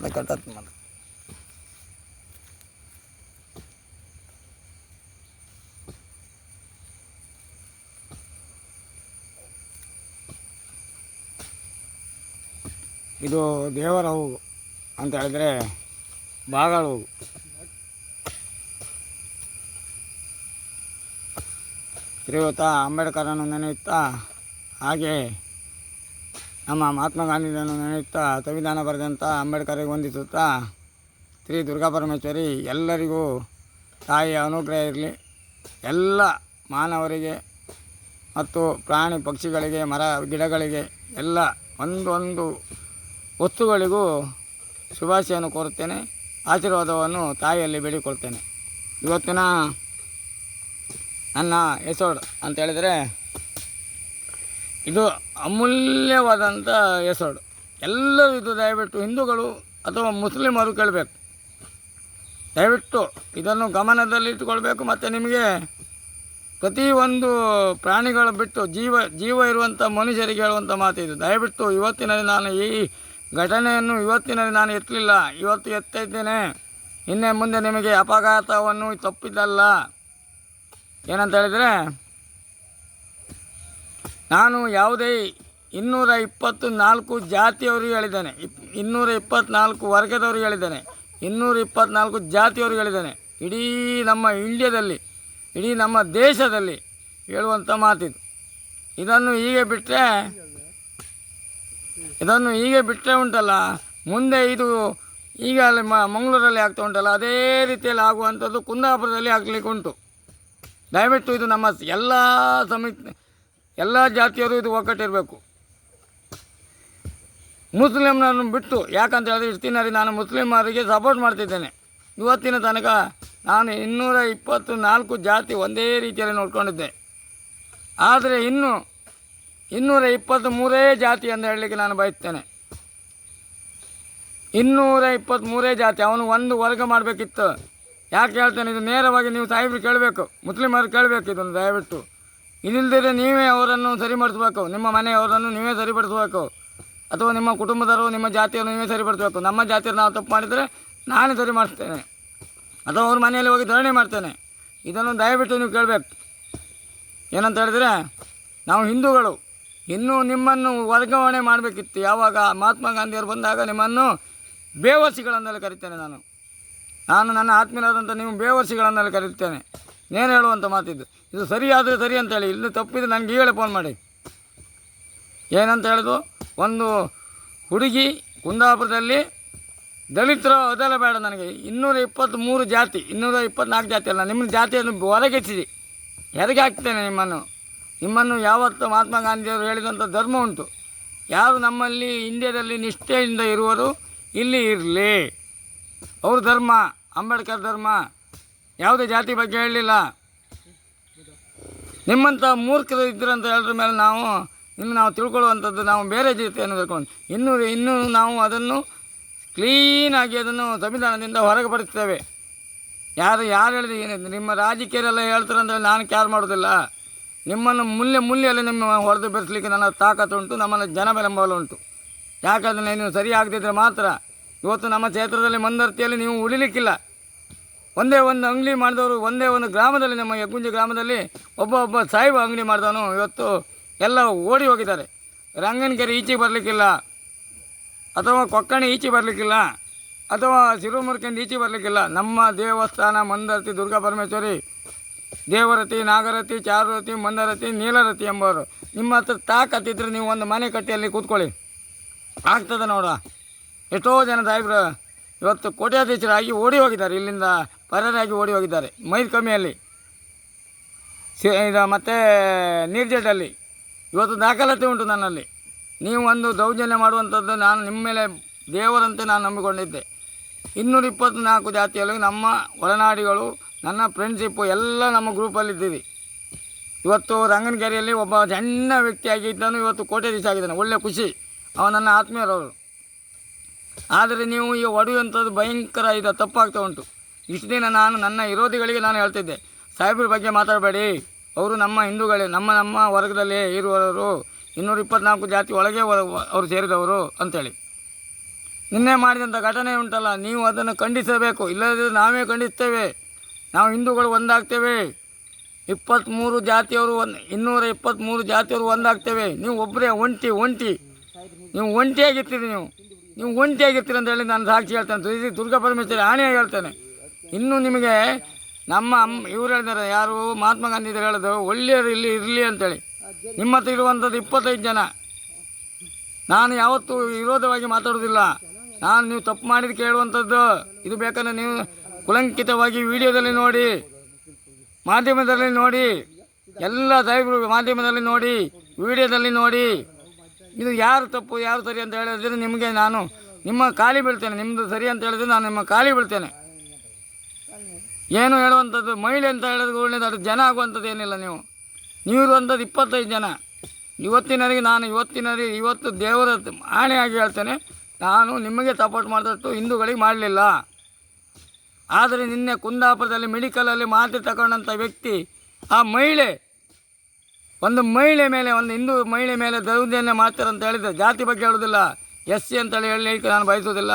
ಅರ್ಧ ಕಟ್ಟತ್ ಮಾಡ ಇದು ದೇವರ ಹೂವು ಅಂತ ಹೇಳಿದರೆ ಬಾಗಳ ಹೂವು. ಶ್ರೀಯುತ ಅಂಬೇಡ್ಕರನ್ನು ನೆನೆಯುತ್ತಾ, ಹಾಗೆ ನಮ್ಮ ಮಹಾತ್ಮ ಗಾಂಧೀಜಿಯನ್ನು ನೆನೆಯುತ್ತಾ, ಸಂವಿಧಾನ ಬರೆದಂಥ ಅಂಬೇಡ್ಕರಿಗೆ ವಂದಿಸುತ್ತಾ, ಶ್ರೀ ದುರ್ಗಾ ಪರಮೇಶ್ವರಿ ಎಲ್ಲರಿಗೂ ತಾಯಿಯ ಅನುಗ್ರಹ ಇರಲಿ. ಎಲ್ಲ ಮಾನವರಿಗೆ ಮತ್ತು ಪ್ರಾಣಿ ಪಕ್ಷಿಗಳಿಗೆ, ಮರ ಗಿಡಗಳಿಗೆ, ಎಲ್ಲ ಒಂದೊಂದು ವಸ್ತುಗಳಿಗೂ ಶುಭಾಶಯನ್ನು ಕೋರುತ್ತೇನೆ. ಆಶೀರ್ವಾದವನ್ನು ತಾಯಿಯಲ್ಲಿ ಬೇಡಿಕೊಳ್ತೇನೆ. ಇವತ್ತಿನ ನನ್ನ ಎಪಿಸೋಡ್ ಅಂತ ಹೇಳಿದರೆ ಇದು ಅಮೂಲ್ಯವಾದಂಥ ಎಪಿಸೋಡ್. ಎಲ್ಲರೂ ಇದು ದಯವಿಟ್ಟು ಹಿಂದೂಗಳು ಅಥವಾ ಮುಸ್ಲಿಮರು ಕೇಳಬೇಕು. ದಯವಿಟ್ಟು ಇದನ್ನು ಗಮನದಲ್ಲಿಟ್ಟುಕೊಳ್ಬೇಕು. ಮತ್ತು ನಿಮಗೆ ಪ್ರತಿಯೊಂದು ಪ್ರಾಣಿಗಳು ಬಿಟ್ಟು ಜೀವ ಇರುವಂಥ ಮನುಷ್ಯರಿಗೆ ಹೇಳುವಂಥ ಮಾತಿದು. ದಯವಿಟ್ಟು ಇವತ್ತಿನಲ್ಲಿ ನಾನು ಈ ಘಟನೆಯನ್ನು ನಾನು ಎತ್ತಲಿಲ್ಲ, ಇವತ್ತು ಎತ್ತಿದ್ದೇನೆ. ಇನ್ನೇ ಮುಂದೆ ನಿಮಗೆ ಅಪಘಾತವನ್ನು ತಪ್ಪಿದ್ದಲ್ಲ. ಏನಂತ ಹೇಳಿದರೆ, ನಾನು ಯಾವುದೇ 224 ಜಾತಿಯವರಿಗೆ ಹೇಳಿದ್ದೇನೆ, 224 ವರ್ಗದವ್ರಿಗೆ ಹೇಳಿದ್ದೇನೆ, 224 ಜಾತಿಯವರಿಗೆ ಹೇಳಿದ್ದೇನೆ. ಇಡೀ ನಮ್ಮ ಇಂಡಿಯಾದಲ್ಲಿ, ಇಡೀ ನಮ್ಮ ದೇಶದಲ್ಲಿ ಹೇಳುವಂಥ ಮಾತಿದು. ಇದನ್ನು ಹೀಗೆ ಬಿಟ್ಟರೆ ಉಂಟಲ್ಲ, ಮುಂದೆ ಇದು ಈಗ ಅಲ್ಲಿ ಮಂಗಳೂರಲ್ಲಿ ಆಗ್ತಾ ಉಂಟಲ್ಲ, ಅದೇ ರೀತಿಯಲ್ಲಿ ಆಗುವಂಥದ್ದು ಕುಂದಾಪುರದಲ್ಲಿ ಆಗಲಿಕ್ಕೆ ಉಂಟು. ದಯವಿಟ್ಟು ಇದು ನಮ್ಮ ಎಲ್ಲ ಜಾತಿಯವರು ಇದು ಒಗ್ಗಟ್ಟಿರಬೇಕು. ಮುಸ್ಲಿಮ್ನನ್ನು ಬಿಟ್ಟು, ಯಾಕಂತ ಹೇಳಿದ್ರೆ ಇಷ್ಟಿನಲ್ಲಿ ನಾನು ಮುಸ್ಲಿಮರಿಗೆ ಸಪೋರ್ಟ್ ಮಾಡ್ತಿದ್ದೇನೆ. ಇವತ್ತಿನ ತನಕ ನಾನು 224 ಜಾತಿ ಒಂದೇ ರೀತಿಯಲ್ಲಿ ನೋಡ್ಕೊಂಡಿದ್ದೆ. ಆದರೆ ಇನ್ನು 223 ಜಾತಿ ಅಂತ ಹೇಳಲಿಕ್ಕೆ ನಾನು ಬಯಸ್ತೇನೆ. 223 ಜಾತಿ, ಅವನು ಒಂದು ವರ್ಗ ಮಾಡಬೇಕಿತ್ತು. ಯಾಕೆ ಹೇಳ್ತೇನೆ, ಇದು ನೇರವಾಗಿ ನೀವು ಸಾಹೇಬ್ರು ಕೇಳಬೇಕು, ಮುಸ್ಲಿಮರು ಕೇಳಬೇಕು ಇದನ್ನು ದಯವಿಟ್ಟು. ಇದಿಲ್ಲದಿದ್ದರೆ ನೀವೇ ಅವರನ್ನು ಸರಿಪಡಿಸ್ಬೇಕು, ನಿಮ್ಮ ಮನೆಯವರನ್ನು ನೀವೇ ಸರಿಪಡಿಸ್ಬೇಕು, ಅಥವಾ ನಿಮ್ಮ ಕುಟುಂಬದವರು, ನಿಮ್ಮ ಜಾತಿಯನ್ನು ನೀವೇ ಸರಿಪಡಿಸ್ಬೇಕು. ನಮ್ಮ ಜಾತಿಯನ್ನು ನಾವು ತಪ್ಪು ಮಾಡಿದರೆ ನಾನೇ ಸರಿ ಮಾಡಿಸ್ತೇನೆ, ಅಥವಾ ಅವ್ರ ಮನೆಯಲ್ಲಿ ಹೋಗಿ ಧರಣಿ ಮಾಡ್ತೇನೆ. ಇದನ್ನು ದಯವಿಟ್ಟು ನೀವು ಕೇಳಬೇಕು. ಏನಂತ ಹೇಳಿದರೆ, ನಾವು ಹಿಂದೂಗಳು ಇನ್ನೂ ನಿಮ್ಮನ್ನು ವರ್ಗಾವಣೆ ಮಾಡಬೇಕಿತ್ತು. ಯಾವಾಗ ಮಹಾತ್ಮ ಗಾಂಧಿಯವರು ಬಂದಾಗ ನಿಮ್ಮನ್ನು ಬೇವರ್ಸಿಗಳನ್ನೆಲ್ಲ ಕರಿತೇನೆ. ನಾನು ನನ್ನ ಆತ್ಮೀಯರಾದಂಥ ನೀವು ಬೇವರ್ಸಿಗಳನ್ನೆಲ್ಲ ಕರೀತೇನೆ. ನೇನು ಹೇಳುವಂಥ ಮಾತಿದ್ದು. ಇದು ಸರಿಯಾದರೆ ಸರಿ ಅಂತೇಳಿ, ಇಲ್ಲಿ ತಪ್ಪಿದ್ರೆ ನನಗೆ ಈಗಲೇ ಫೋನ್ ಮಾಡಿ. ಏನಂತ ಹೇಳೋದು, ಒಂದು ಹುಡುಗಿ ಕುಂದಾಪುರದಲ್ಲಿ ದಲಿತರು ಅದೆಲ್ಲ ಬೇಡ ನನಗೆ. 223 ಜಾತಿ, 224 ಜಾತಿ ಅಲ್ಲ, ನಿಮ್ಮ ಜಾತಿಯನ್ನು ಹೊರಗೆಚ್ಚಿಸಿ ಹೆರಿಗೆ ಹಾಕ್ತೇನೆ ನಿಮ್ಮನ್ನು. ಯಾವತ್ತು ಮಹಾತ್ಮ ಗಾಂಧಿಯವರು ಹೇಳಿದಂಥ ಧರ್ಮ ಉಂಟು. ಯಾರು ನಮ್ಮಲ್ಲಿ ಇಂಡಿಯಾದಲ್ಲಿ ನಿಷ್ಠೆಯಿಂದ ಇರುವರು ಇಲ್ಲಿ ಇರಲಿ. ಅವ್ರ ಧರ್ಮ ಅಂಬೇಡ್ಕರ್ ಧರ್ಮ, ಯಾವುದೇ ಜಾತಿ ಬಗ್ಗೆ ಹೇಳಲಿಲ್ಲ. ನಿಮ್ಮಂಥ ಮೂರ್ಖರು ಇದ್ದರಂತ ಹೇಳಿದ್ರ ಮೇಲೆ ನಾವು ತಿಳ್ಕೊಳ್ಳುವಂಥದ್ದು, ನಾವು ಬೇರೆ ಜಾತಿಯನ್ನು ತಿಳ್ಕೊಂಡು ಇನ್ನೂ ನಾವು ಅದನ್ನು ಕ್ಲೀನಾಗಿ ಅದನ್ನು ಸಂವಿಧಾನದಿಂದ ಹೊರಗೆ ಪಡಿಸ್ತೇವೆ. ಯಾರು ಹೇಳಿದ್ರೆ ಏನಿದೆ, ನಿಮ್ಮ ರಾಜಕೀಯರೆಲ್ಲ ಹೇಳ್ತಾರೆ ಅಂತೇಳಿ ನಾನು ಕ್ಯಾರ್ ಮಾಡೋದಿಲ್ಲ. ನಿಮ್ಮನ್ನು ಮುಲ್ಲೆಯಲ್ಲಿ ನಿಮ್ಮ ಹೊಡೆದು ಬೆರೆಸಲಿಕ್ಕೆ ನನ್ನ ತಾಕತ್ತು ಉಂಟು, ನಮ್ಮಲ್ಲಿ ಜನ ಬೆಂಬಲ ಉಂಟು. ಯಾಕಂದರೆ ನೀವು ಸರಿ ಆಗದಿದ್ದರೆ ಮಾತ್ರ ಇವತ್ತು ನಮ್ಮ ಕ್ಷೇತ್ರದಲ್ಲಿ ಮಂದರ್ತಿಯಲ್ಲಿ ನೀವು ಉಳಿಲಿಕ್ಕಿಲ್ಲ. ಒಂದೇ ಒಂದು ಅಂಗಡಿ ಮಾಡಿದವರು, ಒಂದೇ ಒಂದು ಗ್ರಾಮದಲ್ಲಿ, ನಮ್ಮ ಯಗ್ಗುಂಜಿ ಗ್ರಾಮದಲ್ಲಿ ಒಬ್ಬ ಸಾಯಿಬ ಅಂಗಡಿ ಮಾಡಿದವನು ಇವತ್ತು ಎಲ್ಲ ಓಡಿ ಹೋಗಿದ್ದಾರೆ. ರಂಗನಕೆರೆ ಈಚೆಗೆ ಬರಲಿಕ್ಕಿಲ್ಲ, ಅಥವಾ ಕೊಕ್ಕಣಿ ಈಚೆ ಬರಲಿಕ್ಕಿಲ್ಲ, ಅಥವಾ ಸಿರುಮುರ್ಕಂದು ಈಚೆ ಬರಲಿಕ್ಕಿಲ್ಲ. ನಮ್ಮ ದೇವಸ್ಥಾನ ಮಂದರತಿ ದುರ್ಗಾ ಪರಮೇಶ್ವರಿ, ದೇವರತಿ, ನಾಗರತಿ, ಚಾರುರತಿ, ಮಂದರತಿ, ನೀಲರತಿ ಎಂಬವರು. ನಿಮ್ಮ ಹತ್ರ ತಾಕತ್ತಿದ್ರೆ ನೀವು ಒಂದು ಮನೆ ಕಟ್ಟಿಯಲ್ಲಿ ಕೂತ್ಕೊಳ್ಳಿ, ಆಗ್ತದೆ ನೋಡ. ಎಷ್ಟೋ ಜನ ಸಾಹೇಬ್ರು ಇವತ್ತು ಕೋಟ್ಯಾಧೀಶರಾಗಿ ಓಡಿ ಹೋಗಿದ್ದಾರೆ, ಇಲ್ಲಿಂದ ಪರರಾಗಿ ಓಡಿ ಹೋಗಿದ್ದಾರೆ. ಮೈಲ್ ಕಮ್ಮಿಯಲ್ಲಿ ಮತ್ತು ನೀರ್ಜೆಡ್ಡಲ್ಲಿ ಇವತ್ತು ದಾಖಲಾತಿ ಉಂಟು ನನ್ನಲ್ಲಿ. ನೀವು ಒಂದು ದೌರ್ಜನ್ಯ ಮಾಡುವಂಥದ್ದು, ನಾನು ನಿಮ್ಮ ಮೇಲೆ ದೇವರಂತೆ ನಾನು ನಂಬಿಕೊಂಡಿದ್ದೆ. 224 ಜಾತಿಯಲ್ಲಿ ನಮ್ಮ ಒಳನಾಡಿಗಳು, ನನ್ನ ಫ್ರೆಂಡ್ಶಿಪ್ಪು ಎಲ್ಲ ನಮ್ಮ ಗ್ರೂಪಲ್ಲಿದ್ದೀವಿ. ಇವತ್ತು ರಂಗನಕೆರೆಯಲ್ಲಿ ಒಬ್ಬ ಸಣ್ಣ ವ್ಯಕ್ತಿಯಾಗಿದ್ದನು, ಇವತ್ತು ಕೋಟ್ಯಾಧೀಶ ಆಗಿದ್ದಾನೆ. ಒಳ್ಳೆಯ ಖುಷಿ, ನನ್ನ ಆತ್ಮೀಯರವರು. ಆದರೆ ನೀವು ಈಗ ಹೊಡೆಯುವಂಥದ್ದು ಭಯಂಕರ ತಪ್ಪಾಗ್ತಾ ಉಂಟು. ಇಷ್ಟು ದಿನ ನಾನು ನನ್ನ ವಿರೋಧಿಗಳಿಗೆ ನಾನು ಹೇಳ್ತಿದ್ದೆ, ಸಾಹೇಬ್ರ ಬಗ್ಗೆ ಮಾತಾಡಬೇಡಿ, ಅವರು ನಮ್ಮ ಹಿಂದೂಗಳೇ, ನಮ್ಮ ವರ್ಗದಲ್ಲಿ ಇರುವವರು, 224 ಜಾತಿ ಒಳಗೆ ಅವರು ಸೇರಿದವರು ಅಂಥೇಳಿ. ನಿನ್ನೆ ಮಾಡಿದಂಥ ಘಟನೆ ಉಂಟಲ್ಲ, ನೀವು ಅದನ್ನು ಖಂಡಿಸಬೇಕು. ಇಲ್ಲದಿದ್ದರೆ ನಾವೇ ಖಂಡಿಸ್ತೇವೆ. ನಾವು ಹಿಂದೂಗಳು ಒಂದಾಗ್ತೇವೆ. 23 ಜಾತಿಯವರು 223 ಜಾತಿಯವರು ಒಂದಾಗ್ತೇವೆ. ನೀವು ಒಬ್ಬರೇ ಒಂಟಿ ನೀವು ಒಂಟಿಯಾಗಿರ್ತೀರಿ. ನೀವು ಒಂಟಿಯಾಗಿರ್ತೀರಿ ಅಂತ ಹೇಳಿ ನಾನು ಸಾಕ್ಷಿ ಹೇಳ್ತೇನೆ. ದುರ್ಗಾ ಪರಮೇಶ್ವರಿ ಆಣೆಯಾಗಿ ಹೇಳ್ತೇನೆ. ಇನ್ನೂ ನಿಮಗೆ ನಮ್ಮ ಇವ್ರು ಹೇಳಿದ್ದಾರೆ, ಯಾರು ಮಹಾತ್ಮ ಗಾಂಧಿಯವರು ಹೇಳೋದು, ಒಳ್ಳೆಯವರು ಇಲ್ಲಿ ಇರಲಿ ಅಂತೇಳಿ. ನಿಮ್ಮ ಹತ್ರ ಇರುವಂಥದ್ದು 25 ಜನ. ನಾನು ಯಾವತ್ತೂ ವಿರೋಧವಾಗಿ ಮಾತಾಡೋದಿಲ್ಲ. ನಾನು ನೀವು ತಪ್ಪು ಮಾಡಿದ್ದು ಕೇಳುವಂಥದ್ದು. ಇದು ಬೇಕಾದ್ರೆ ನೀವು ಕುಲಂಕಿತವಾಗಿ ವಿಡಿಯೋದಲ್ಲಿ ನೋಡಿ, ಮಾಧ್ಯಮದಲ್ಲಿ ನೋಡಿ, ಎಲ್ಲ ಸಾಹೇಬರು ಮಾಧ್ಯಮದಲ್ಲಿ ನೋಡಿ, ವಿಡಿಯೋದಲ್ಲಿ ನೋಡಿ. ಇದು ಯಾರು ತಪ್ಪು ಯಾರು ಸರಿ ಅಂತ ಹೇಳಿದ್ರೆ ನಿಮಗೆ ನಾನು ನಿಮ್ಮ ಕಾಲಿ ಬೀಳ್ತೇನೆ. ನಿಮ್ಮದು ಸರಿ ಅಂತ ಹೇಳಿದ್ರೆ ನಾನು ನಿಮ್ಮ ಕಾಲಿ ಬೀಳ್ತೇನೆ. ಏನು ಹೇಳುವಂಥದ್ದು, ಮಹಿಳೆ ಅಂತ ಹೇಳಿದ್ರೆ ಒಳ್ಳೆಯದು, ಅದು ಜನ ಆಗುವಂಥದ್ದು ಏನಿಲ್ಲ. ನೀವು ಇರುವಂಥದ್ದು 25 ಜನ. ಇವತ್ತು ದೇವರ ಆಣೆಯಾಗಿ ಹೇಳ್ತೇನೆ, ನಾನು ನಿಮಗೆ ಸಪೋರ್ಟ್ ಮಾಡಿದಷ್ಟು ಹಿಂದೂಗಳಿಗೆ ಮಾಡಲಿಲ್ಲ. ಆದರೆ ನಿನ್ನೆ ಕುಂದಾಪುರದಲ್ಲಿ ಮೆಡಿಕಲಲ್ಲಿ ಮಾತ್ರೆ ತಗೊಂಡಂಥ ವ್ಯಕ್ತಿ, ಆ ಮಹಿಳೆ, ಒಂದು ಮಹಿಳೆ ಮೇಲೆ, ಒಂದು ಹಿಂದೂ ಮಹಿಳೆ ಮೇಲೆ ದೌರ್ಜನ್ಯ ಮಾಡ್ತಾರಂತ ಹೇಳಿದರೆ, ಜಾತಿ ಬಗ್ಗೆ ಹೇಳೋದಿಲ್ಲ, SC ಅಂತೇಳಿ ಹೇಳಲಿಕ್ಕೆ ನಾನು ಬಯಸೋದಿಲ್ಲ.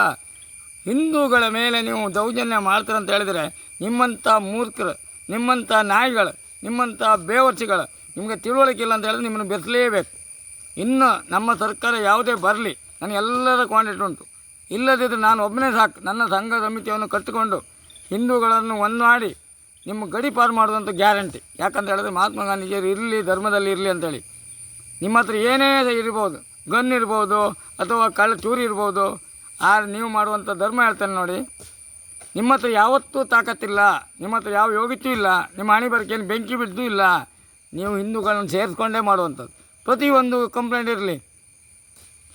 ಹಿಂದೂಗಳ ಮೇಲೆ ನೀವು ದೌರ್ಜನ್ಯ ಮಾಡ್ತಾರಂತ ಹೇಳಿದರೆ, ನಿಮ್ಮಂಥ ಮೂರ್ಖರು, ನಿಮ್ಮಂಥ ನಾಯಿಗಳು, ನಿಮ್ಮಂಥ ಬೇವರ್ಚಿಗಳು, ನಿಮಗೆ ತಿಳುವಳಿಕೆ ಇಲ್ಲ ಅಂತ ಹೇಳಿದ್ರೆ ನಿಮ್ಮನ್ನು ಬೆಸಲೇಬೇಕು. ಇನ್ನು ನಮ್ಮ ಸರ್ಕಾರ ಯಾವುದೇ ಬರಲಿ, ನನಗೆ ಎಲ್ಲರ ಕ್ವಾಂಟಿಟಿ ಉಂಟು. ಇಲ್ಲದಿದ್ದರೆ ನಾನು ಒಬ್ಬನೇ ಸಾಕು. ನನ್ನ ಸಂಘ ಸಮಿತಿಯನ್ನು ಕಟ್ಟಿಕೊಂಡು ಹಿಂದೂಗಳನ್ನು ಒಂದು ಮಾಡಿ ನಿಮ್ಮ ಗಡಿ ಪಾರು ಮಾಡುವಂಥ ಗ್ಯಾರಂಟಿ. ಯಾಕಂತ ಹೇಳಿದ್ರೆ ಮಹಾತ್ಮ ಗಾಂಧೀಜಿಯವರು ಇರಲಿ, ಧರ್ಮದಲ್ಲಿ ಇರಲಿ ಅಂತೇಳಿ. ನಿಮ್ಮ ಹತ್ರ ಏನೇ ಇರ್ಬೋದು, ಗನ್ ಇರ್ಬೋದು ಅಥವಾ ಚೂರಿ ಇರ್ಬೋದು, ಆದರೆ ನೀವು ಮಾಡುವಂಥ ಧರ್ಮ ಹೇಳ್ತೇನೆ ನೋಡಿ. ನಿಮ್ಮ ಹತ್ರ ಯಾವತ್ತೂ ತಾಕತ್ತಿಲ್ಲ, ನಿಮ್ಮ ಹತ್ರ ಯಾವ ಯೋಗ್ಯತೆಯೂ ಇಲ್ಲ, ನಿಮ್ಮ ಹಣೆ ಬರಕೇನು ಬೆಂಕಿ ಬಿದ್ದು ಇಲ್ಲ. ನೀವು ಹಿಂದೂಗಳನ್ನು ಸೇರಿಸ್ಕೊಂಡೇ ಮಾಡುವಂಥದ್ದು. ಪ್ರತಿಯೊಂದು ಕಂಪ್ಲೇಂಟ್ ಇರಲಿ,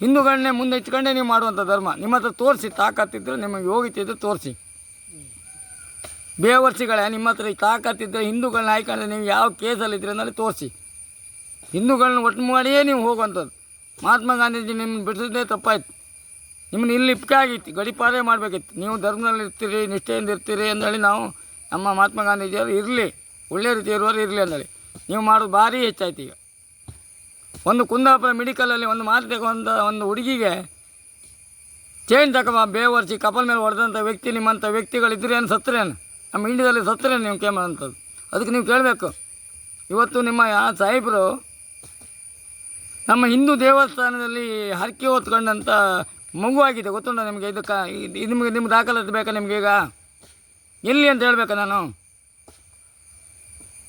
ಹಿಂದೂಗಳನ್ನೇ ಮುಂದೆ ಇಟ್ಕೊಂಡೇ ನೀವು ಮಾಡುವಂಥ ಧರ್ಮ. ನಿಮ್ಮ ಹತ್ರ ತೋರಿಸಿ, ತಾಕತ್ತಿದ್ದರೆ, ನಿಮಗೆ ಯೋಗ್ಯತೆ ಇದ್ದರೆ ತೋರಿಸಿ. ಬೇವರ್ಸಿಗಳೇ, ನಿಮ್ಮ ಹತ್ರ ತಾಕತ್ತಿದ್ದರೆ ಹಿಂದೂಗಳನ್ನ ಆಯ್ಕೊಂಡ್ರೆ ನೀವು ಯಾವ ಕೇಸಲ್ಲಿದ್ದರೆ ಅನ್ನೋದು ತೋರಿಸಿ. ಹಿಂದೂಗಳನ್ನ ಒಟ್ಟು ಮಾಡಿಯೇ ನೀವು ಹೋಗುವಂಥದ್ದು. ಮಹಾತ್ಮ ಗಾಂಧೀಜಿ ನಿಮ್ಮನ್ನು ಬಿಡಿಸಿದ್ದೇ ತಪ್ಪಾಯ್ತು. ನಿಮ್ಮನ್ನು ಇಲ್ಲಿ ಇಪ್ಕಾಗಿತ್ತು, ಗಡಿಪಾರೇ ಮಾಡಬೇಕಿತ್ತು. ನೀವು ಧರ್ಮದಲ್ಲಿ ಇರ್ತೀರಿ, ನಿಷ್ಠೆಯಿಂದ ಇರ್ತೀರಿ ಅಂದೇಳಿ ನಾವು ನಮ್ಮ ಮಹಾತ್ಮ ಗಾಂಧೀಜಿಯವರು ಇರಲಿ, ಒಳ್ಳೆ ರೀತಿ ಇರುವವರು ಇರಲಿ ಅಂದೇಳಿ ನೀವು ಮಾಡೋದು ಭಾರಿ ಹೆಚ್ಚಾಯ್ತು. ಈಗ ಒಂದು ಕುಂದಾಪುರ ಮೆಡಿಕಲಲ್ಲಿ ಒಂದು ಮಾತು ತಗೊಂಡ ಒಂದು ಹುಡುಗಿಗೆ ಚೈನ್ ತಗೊಂಬ ಬೇವರ್ಸಿ ಕಪಲ್ ಮೇಲೆ ಹೊಡೆದಂಥ ವ್ಯಕ್ತಿ, ನಿಮ್ಮಂಥ ವ್ಯಕ್ತಿಗಳಿದ್ರೆ ಏನು ಸತ್ತರೇನು? ನಮ್ಮ ಇಂಡಿಯಾದಲ್ಲಿ ಸತ್ತರೇನು ನೀವು ಕೇಳೋಂಥದ್ದು? ಅದಕ್ಕೆ ನೀವು ಕೇಳಬೇಕು. ಇವತ್ತು ನಿಮ್ಮ ಸಾಹೇಬರು ನಮ್ಮ ಹಿಂದೂ ದೇವಸ್ಥಾನದಲ್ಲಿ ಹರಕೆ ಹೊತ್ಕೊಂಡಂಥ ಮಗುವಾಗಿದೆ, ಗೊತ್ತುಂಟ ನಿಮಗೆ? ನಿಮ್ಮ ದಾಖಲಾತಿ ಬೇಕಾ ನಿಮಗೆ? ಈಗ ಎಲ್ಲಿ ಅಂತ ಹೇಳಬೇಕಾ ನಾನು?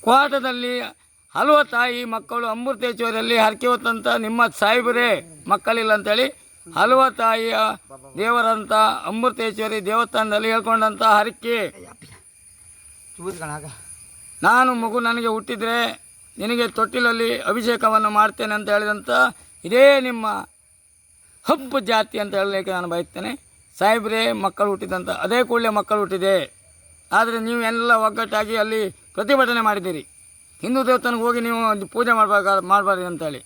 ಕೋಟದಲ್ಲಿ ಹಲವು ತಾಯಿ ಮಕ್ಕಳು ಅಮೃತೇಶ್ವರಲ್ಲಿ ಹರಕೆ ಹೊತ್ತಂಥ ನಿಮ್ಮ ಸಾಹೇಬರೇ ಮಕ್ಕಳಿಲ್ಲ ಅಂಥೇಳಿ ಹಲವು ತಾಯಿಯ ದೇವರಂಥ ಅಮೃತೇಶ್ವರಿ ದೇವಸ್ಥಾನದಲ್ಲಿ ಹೇಳ್ಕೊಂಡಂಥ ಹರಕೆ. ನಾನು ಮಗು ನನಗೆ ಹುಟ್ಟಿದರೆ ನಿನಗೆ ತೊಟ್ಟಿಲಲ್ಲಿ ಅಭಿಷೇಕವನ್ನು ಮಾಡ್ತೇನೆ ಅಂತ ಹೇಳಿದಂಥ ಇದೇ ನಿಮ್ಮ ಹಬ್ಬ ಜಾತಿ ಅಂತ ಹೇಳಲಿಕ್ಕೆ ನಾನು ಬಯಸ್ತೇನೆ. ಸಾಹೇಬ್ರೇ ಮಕ್ಕಳು ಹುಟ್ಟಿದಂಥ ಅದೇ ಕೂಡಲೇ ಮಕ್ಕಳು ಹುಟ್ಟಿದೆ. ಆದರೆ ನೀವು ಎಲ್ಲ ಒಗ್ಗಟ್ಟಾಗಿ ಅಲ್ಲಿ ಪ್ರತಿಭಟನೆ ಮಾಡಿದ್ದೀರಿ. ಹಿಂದೂ ದೇವಸ್ಥಾನಕ್ಕೆ ಹೋಗಿ ನೀವು ಪೂಜೆ ಮಾಡಬಾರ್ದು ಅಂತೇಳಿ.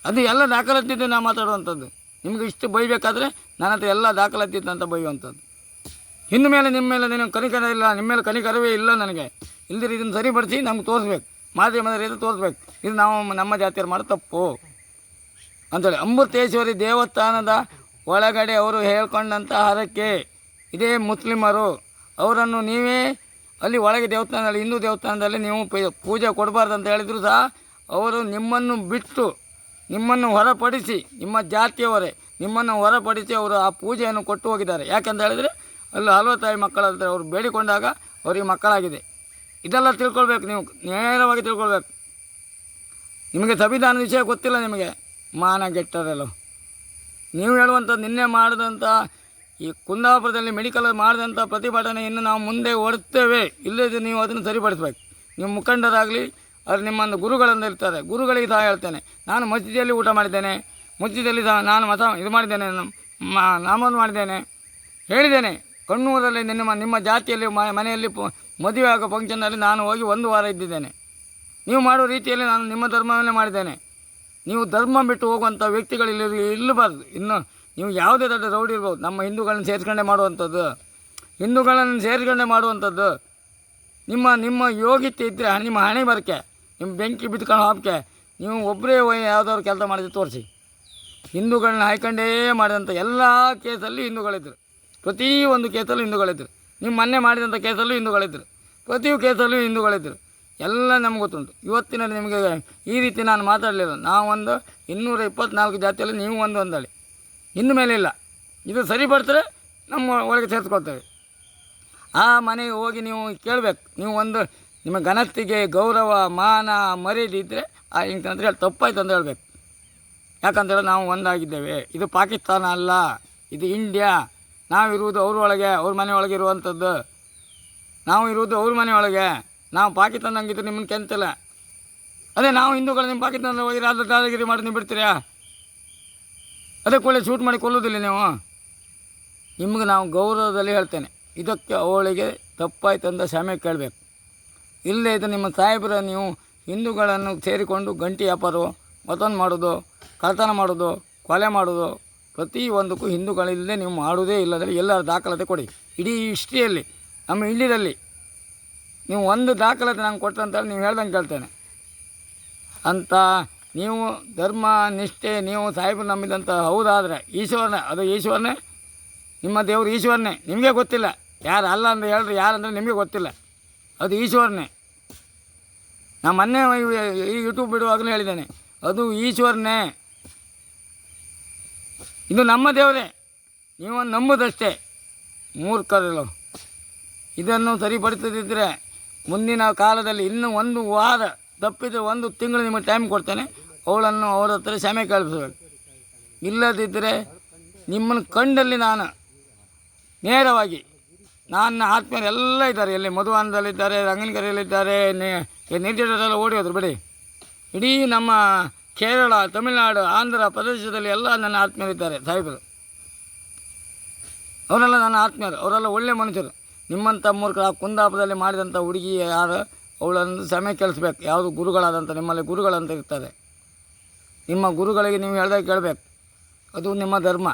ಅದು ಎಲ್ಲ ದಾಖಲಾತಿದ್ದು ನಾವು ಮಾತಾಡುವಂಥದ್ದು. ನಿಮಗೆ ಇಷ್ಟು ಬೈಬೇಕಾದ್ರೆ ನನ್ನ ಹತ್ರ ಎಲ್ಲ ದಾಖಲಾತಿತ್ತು ಅಂತ ಬೈಯುವಂಥದ್ದು. ಇನ್ನು ಮೇಲೆ ನಿಮ್ಮ ಮೇಲೆ ನೀವು ಕನಿಕರ ಇಲ್ಲ, ನಿಮ್ಮ ಮೇಲೆ ಕನಿಕರವೇ ಇಲ್ಲ ನನಗೆ. ಇಲ್ದಿರಿ ಇದನ್ನು ಸರಿಪಡಿಸಿ ನಮ್ಗೆ ತೋರಿಸ್ಬೇಕು, ಮಾಧ್ಯಮದ ರೀತಿ ತೋರಿಸ್ಬೇಕು. ಇದು ನಾವು ನಮ್ಮ ಜಾತಿಯರು ಮಾಡೋ ತಪ್ಪು ಅಂಥೇಳಿ. ಅಮೃತೇಶ್ವರಿ ದೇವಸ್ಥಾನದ ಒಳಗಡೆ ಅವರು ಹೇಳ್ಕೊಂಡಂಥ ಹರಕೆ ಇದೇ ಮುಸ್ಲಿಮರು. ಅವರನ್ನು ನೀವೇ ಅಲ್ಲಿ ಒಳಗೆ ದೇವಸ್ಥಾನದಲ್ಲಿ, ಹಿಂದೂ ದೇವಸ್ಥಾನದಲ್ಲಿ ನೀವು ಪೂಜೆ ಕೊಡಬಾರ್ದು ಅಂತ ಹೇಳಿದ್ರು ಸಹ ಅವರು ನಿಮ್ಮನ್ನು ಬಿಟ್ಟು, ನಿಮ್ಮನ್ನು ಹೊರಪಡಿಸಿ, ನಿಮ್ಮ ಜಾತಿಯವರೇ ನಿಮ್ಮನ್ನು ಹೊರಪಡಿಸಿ ಅವರು ಆ ಪೂಜೆಯನ್ನು ಕೊಟ್ಟು ಹೋಗಿದ್ದಾರೆ. ಯಾಕೆಂತ ಹೇಳಿದರೆ ಅಲ್ಲಿ ಹಲವು ತಾಯಿ ಮಕ್ಕಳಂತ ಅವರು ಬೇಡಿಕೊಂಡಾಗ ಅವರಿಗೆ ಮಕ್ಕಳಾಗಿದೆ. ಇದೆಲ್ಲ ತಿಳ್ಕೊಳ್ಬೇಕು, ನೀವು ನೇರವಾಗಿ ತಿಳ್ಕೊಳ್ಬೇಕು. ನಿಮಗೆ ಸಂವಿಧಾನದ ವಿಷಯ ಗೊತ್ತಿಲ್ಲ, ನಿಮಗೆ ಮಾನಗೆಟ್ಟರೆಲ್ಲ. ನೀವು ಹೇಳುವಂಥದ್ದು ನಿನ್ನೆ ಮಾಡಿದಂಥ ಈ ಕುಂದಾಪುರದಲ್ಲಿ ಮೆಡಿಕಲ್ ಮಾಡಿದಂಥ ಪ್ರತಿಭಟನೆಯನ್ನು ನಾವು ಮುಂದೆ ಓಡುತ್ತೇವೆ. ಇಲ್ಲದೆ ನೀವು ಅದನ್ನು ಸರಿಪಡಿಸ್ಬೇಕು. ನೀವು ಮುಖಂಡರಾಗಲಿ, ಅದು ನಿಮ್ಮನ್ನು ಗುರುಗಳನ್ನು ಇರ್ತಾರೆ, ಗುರುಗಳಿಗೆ ಸಹ ಹೇಳ್ತೇನೆ. ನಾನು ಮಸೀದಿಯಲ್ಲಿ ಊಟ ಮಾಡಿದ್ದೇನೆ, ಮಸೀದಿಯಲ್ಲಿ ಸಹ ನಾನು ಇದು ಮಾಡಿದ್ದೇನೆ, ನಾಮೋದು ಮಾಡಿದ್ದೇನೆ, ಹೇಳಿದ್ದೇನೆ. ಕಣ್ಣೂರಲ್ಲಿ ನಿಮ್ಮ ಜಾತಿಯಲ್ಲಿ ಮನೆಯಲ್ಲಿ ಮದುವೆ ಆಗೋ ಫಂಕ್ಷನ್ನಲ್ಲಿ ನಾನು ಹೋಗಿ 1 ವಾರ ಇದ್ದಿದ್ದೇನೆ. ನೀವು ಮಾಡುವ ರೀತಿಯಲ್ಲಿ ನಾನು ನಿಮ್ಮ ಧರ್ಮವನ್ನೇ ಮಾಡಿದ್ದೇನೆ. ನೀವು ಧರ್ಮ ಬಿಟ್ಟು ಹೋಗುವಂಥ ವ್ಯಕ್ತಿಗಳು ಇಲ್ಲಬಾರ್ದು. ಇನ್ನು ನೀವು ಯಾವುದೇ ದೊಡ್ಡ ರೌಡಿ ಇರ್ಬೋದು, ನಮ್ಮ ಹಿಂದೂಗಳನ್ನು ಸೇರಿಸ್ಕೊಂಡೇ ಮಾಡುವಂಥದ್ದು, ಹಿಂದೂಗಳನ್ನು ಸೇರಿಸ್ಕೊಂಡೇ ಮಾಡುವಂಥದ್ದು. ನಿಮ್ಮ ಯೋಗ್ಯತೆ ಇದ್ದರೆ, ನಿಮ್ಮ ಹಣೆ ಬರಕೆ, ನಿಮ್ಮ ಬೆಂಕಿ ಬಿದ್ಕೊಂಡು ಹೋಗಕ್ಕೆ ನೀವು ಒಬ್ಬರೇ ಯಾವುದಾದ್ರು ಕೆಲಸ ಮಾಡಿದ್ರೆ ತೋರಿಸಿ. ಹಿಂದೂಗಳನ್ನ ಹಾಯ್ಕೊಂಡೇ ಮಾಡಿದಂಥ ಎಲ್ಲ ಕೇಸಲ್ಲಿ ಹಿಂದೂಗಳಿದ್ದರು. ಪ್ರತಿಯೊಂದು ಕೇಸಲ್ಲೂ ಹಿಂದೂಗಳಿದ್ದರು. ನೀವು ಮೊನ್ನೆ ಮಾಡಿದಂಥ ಕೇಸಲ್ಲೂ ಹಿಂದೂಗಳಿದ್ದರು. ಪ್ರತಿಯೊಂದು ಕೇಸಲ್ಲೂ ಹಿಂದೂಗಳಿದ್ದರು. ಎಲ್ಲ ನಮ್ಗೆ ಗೊತ್ತುಂಟು. ಇವತ್ತಿನ ನಿಮಗೆ ಈ ರೀತಿ ನಾನು ಮಾತಾಡಲಿಲ್ಲ. ನಾವೊಂದು 224 ಜಾತಿಯಲ್ಲಿ ನೀವು ಒಂದು ಅಂದಳಿ, ಇನ್ನು ಮೇಲೆ ಇಲ್ಲ. ಇದು ಸರಿಪಡ್ತಾರೆ ನಮ್ಮ ಒಳಗೆ ಸೇರಿಸ್ಕೊಳ್ತೇವೆ. ಆ ಮನೆಗೆ ಹೋಗಿ ನೀವು ಕೇಳಬೇಕು. ನೀವು ಒಂದು ನಿಮ್ಮ ಘನತೆಗೆ ಗೌರವ ಮಾನ ಮರ್ಯಾದೆ ಇದ್ದರೆ ಹಿಂಗಂತ ಹೇಳಿ ತಪ್ಪಾಯ್ತು ಅಂತ ಹೇಳ್ಬೇಕು. ಯಾಕಂತೇಳಿ ನಾವು ಒಂದಾಗಿದ್ದೇವೆ. ಇದು ಪಾಕಿಸ್ತಾನ ಅಲ್ಲ, ಇದು ಇಂಡಿಯಾ. ನಾವಿರುವುದು ಅವ್ರ ಒಳಗೆ, ಅವ್ರ ಮನೆ ಒಳಗೆ ಇರುವಂಥದ್ದು. ನಾವು ಇರುವುದು ಅವ್ರ ಮನೆ ಒಳಗೆ. ನಾವು ಪಾಕಿಸ್ತಾನದಂಗಿದ್ದು ನಿಮ್ಮನ್ನು ಕೆಂತಿಲ್ಲ. ಅದೇ ನಾವು ಹಿಂದೂಗಳು ನಿಮ್ಮ ಪಾಕಿಸ್ತಾನದ ಹೋಗಿ ದಾದಾಗಿರಿ ಮಾಡಿ ನೀವು ಬಿಡ್ತೀರಾ? ಅದೇ ಕೂಡಲೇ ಶೂಟ್ ಮಾಡಿ ಕೊಲ್ಲೋದಿಲ್ಲ ನೀವು. ನಿಮ್ಗೆ ನಾವು ಗೌರವದಲ್ಲಿ ಹೇಳ್ತೇನೆ, ಇದಕ್ಕೆ ಅವಳಿಗೆ ತಪ್ಪಾಯ್ತು ಅಂತ ಕ್ಷಮೆ ಕೇಳಬೇಕು. ಇಲ್ಲೇ ಇದು ನಿಮ್ಮ ಸಾಹೇಬರ ನೀವು ಹಿಂದೂಗಳನ್ನು ಸೇರಿಕೊಂಡು ಗಂಟಿ ವ್ಯಾಪಾರ ಮತ್ತೊಂದು ಮಾಡೋದು, ಕಳ್ತನ ಮಾಡೋದು, ಕೊಲೆ ಮಾಡೋದು, ಪ್ರತಿಯೊಂದಕ್ಕೂ ಹಿಂದೂಗಳಿಲ್ಲದೆ ನೀವು ಮಾಡೋದೇ ಇಲ್ಲದಲ್ಲಿ ಎಲ್ಲರ ದಾಖಲಾತಿ ಕೊಡಿ. ಇಡೀ ಹಿಸ್ಟ್ರಿಯಲ್ಲಿ ನಮ್ಮ ಇಂಡಿಯಾದಲ್ಲಿ ನೀವು ಒಂದು ದಾಖಲಾತಿ ನಂಗೆ ಕೊಟ್ಟಂತೇಳಿ ನೀವು ಹೇಳ್ದಂಗೆ ಕೇಳ್ತೇನೆ. ಅಂತ ನೀವು ಧರ್ಮ ನಿಷ್ಠೆ ನೀವು ಸಾಹೇಬರು ನಂಬಿದಂಥ ಹೌದಾದರೆ ಈಶ್ವರನೇ, ಅದು ಈಶ್ವರನೇ, ನಿಮ್ಮ ದೇವರು ಈಶ್ವರನೇ. ನಿಮಗೆ ಗೊತ್ತಿಲ್ಲ ಯಾರು ಅಲ್ಲ ಅಂತ ಹೇಳಿದ್ರೆ ಯಾರಂದರೆ ನಿಮಗೆ ಗೊತ್ತಿಲ್ಲ. ಅದು ಈಶ್ವರನೇ. ನಾನು ಮೊನ್ನೆ ಈ ಯೂಟ್ಯೂಬ್ ಬಿಡುವಾಗಲೂ ಹೇಳಿದ್ದೇನೆ, ಅದು ಈಶ್ವರನೇ. ಇದು ನಮ್ಮ ದೇವರೇ, ನೀವು ನಂಬುದಷ್ಟೇ. ಮೂರ್ಖರಲ್ಲ. ಇದನ್ನು ಸರಿಪಡಿಸದಿದ್ದರೆ ಮುಂದಿನ ಕಾಲದಲ್ಲಿ ಇನ್ನೂ 1 ವಾರ ತಪ್ಪಿದರೆ 1 ತಿಂಗಳು ನಿಮಗೆ ಟೈಮ್ ಕೊಡ್ತೇನೆ. ಅವಳನ್ನು ಅವರ ಹತ್ರ ಕ್ಷಮೆ ಕೇಳಿಸ್ಬೇಕು. ಇಲ್ಲದಿದ್ದರೆ ನಿಮ್ಮನ್ನು ಕಂಡಲ್ಲಿ ನಾನು ನೇರವಾಗಿ ನನ್ನ ಆತ್ಮೀಯರು ಎಲ್ಲ ಇದ್ದಾರೆ. ಎಲ್ಲಿ ಮಧುವಾನದಲ್ಲಿದ್ದಾರೆ, ರಂಗನಕೆರೆಯಲ್ಲಿದ್ದಾರೆ, ನಿರ್ದೇಶಕರೆಲ್ಲ ಓಡಿ ಹೋದ್ರು ಬಿಡಿ. ಇಡೀ ನಮ್ಮ ಕೇರಳ, ತಮಿಳುನಾಡು, ಆಂಧ್ರ ಪ್ರದೇಶದಲ್ಲಿ ಎಲ್ಲ ನನ್ನ ಆತ್ಮೀಯರಿದ್ದಾರೆ ಸಾಹೇಬರು. ಅವರೆಲ್ಲ ನನ್ನ ಆತ್ಮೀಯರು. ಅವರೆಲ್ಲ ಒಳ್ಳೆಯ ಮನುಷ್ಯರು. ನಿಮ್ಮಂಥ ಮೂರ್ಖರು ಆ ಕುಂದಾಪುರದಲ್ಲಿ ಮಾಡಿದಂಥ ಹುಡುಗಿ ಯಾರು, ಅವಳನ್ನು ಕ್ಷಮೆ ಕೇಳಿಸ್ಬೇಕು. ಯಾವುದು ಗುರುಗಳಾದಂಥ ನಿಮ್ಮಲ್ಲಿ ಗುರುಗಳಂತ ಇರ್ತಾರೆ. ನಿಮ್ಮ ಗುರುಗಳಿಗೆ ನೀವು ಹೇಳ್ದಾಗ ಕೇಳಬೇಕು. ಅದು ನಿಮ್ಮ ಧರ್ಮ.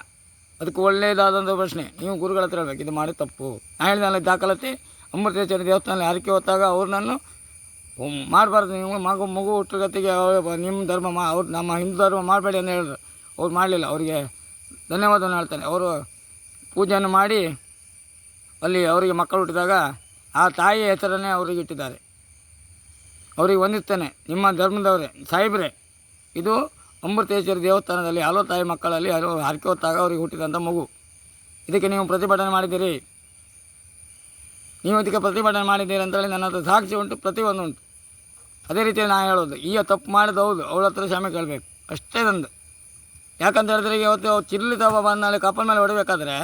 ಅದಕ್ಕೆ ಒಳ್ಳೆಯದಾದಂಥ ಪ್ರಶ್ನೆ ನೀವು ಗುರುಗಳ ಹತ್ರ ಹೇಳ್ಬೇಕು, ಇದು ಮಾಡಿ ತಪ್ಪು. ನಾನು ಹೇಳಿದ ದಾಖಲಾತಿ ಅಮೃತೇಶ್ವರಿ ದೇವಸ್ಥಾನದಲ್ಲಿ ಹರಕೆ ಹೊತ್ತಾಗ ಅವ್ರನ್ನನ್ನು ಮಾಡಬಾರ್ದು. ನೀವು ಮಗು ಹುಟ್ಟುಗತಿಗೆ ನಿಮ್ಮ ಧರ್ಮ ಅವ್ರು ನಮ್ಮ ಹಿಂದೂ ಧರ್ಮ ಮಾಡಬೇಡಿ ಅಂತ ಹೇಳಿದ್ರು. ಅವ್ರು ಮಾಡಲಿಲ್ಲ. ಅವರಿಗೆ ಧನ್ಯವಾದವನ್ನು ಹೇಳ್ತಾನೆ. ಅವರು ಪೂಜೆಯನ್ನು ಮಾಡಿ ಅಲ್ಲಿ ಅವರಿಗೆ ಮಕ್ಕಳು ಹುಟ್ಟಿದಾಗ ಆ ತಾಯಿಯ ಹೆಸರನ್ನೇ ಅವರಿಗೆ ಇಟ್ಟಿದ್ದಾರೆ. ಅವರಿಗೆ ಹೊಂದಿರ್ತೇನೆ, ನಿಮ್ಮ ಧರ್ಮದವರೇ ಸಾಹೇಬ್ರೆ, ಇದು ಅಮೃತೇಶ್ವರಿ ದೇವಸ್ಥಾನದಲ್ಲಿ ಹಲವು ತಾಯಿ ಮಕ್ಕಳಲ್ಲಿ ಹರಕೆ ಹೊತ್ತಾಗ ಅವರಿಗೆ ಹುಟ್ಟಿದಂಥ ಮಗು. ಇದಕ್ಕೆ ನೀವು ಪ್ರತಿಭಟನೆ ಮಾಡಿದ್ದೀರಿ. ನೀವು ಇದಕ್ಕೆ ಪ್ರತಿಭಟನೆ ಮಾಡಿದ್ದೀರಿ ಅಂತೇಳಿ ನನ್ನ ಹತ್ರ ಸಾಕ್ಷಿ ಉಂಟು, ಪ್ರತಿಯೊಂದು ಉಂಟು. ಅದೇ ರೀತಿಯಲ್ಲಿ ನಾನು ಹೇಳೋದು, ಈಗ ತಪ್ಪು ಮಾಡೋದು ಹೌದು, ಅವಳ ಹತ್ರ ಕ್ಷಮೆ ಕೇಳಬೇಕು ಅಷ್ಟೇ ನಂದು. ಯಾಕಂತ ಹೇಳಿದ್ರೆ ಈಗ ಇವತ್ತು ಚಿರ್ಲಿ ತವ ಬಂದ ಕಪ್ಪನ ಮೇಲೆ ಹೊಡಬೇಕಾದ್ರೆ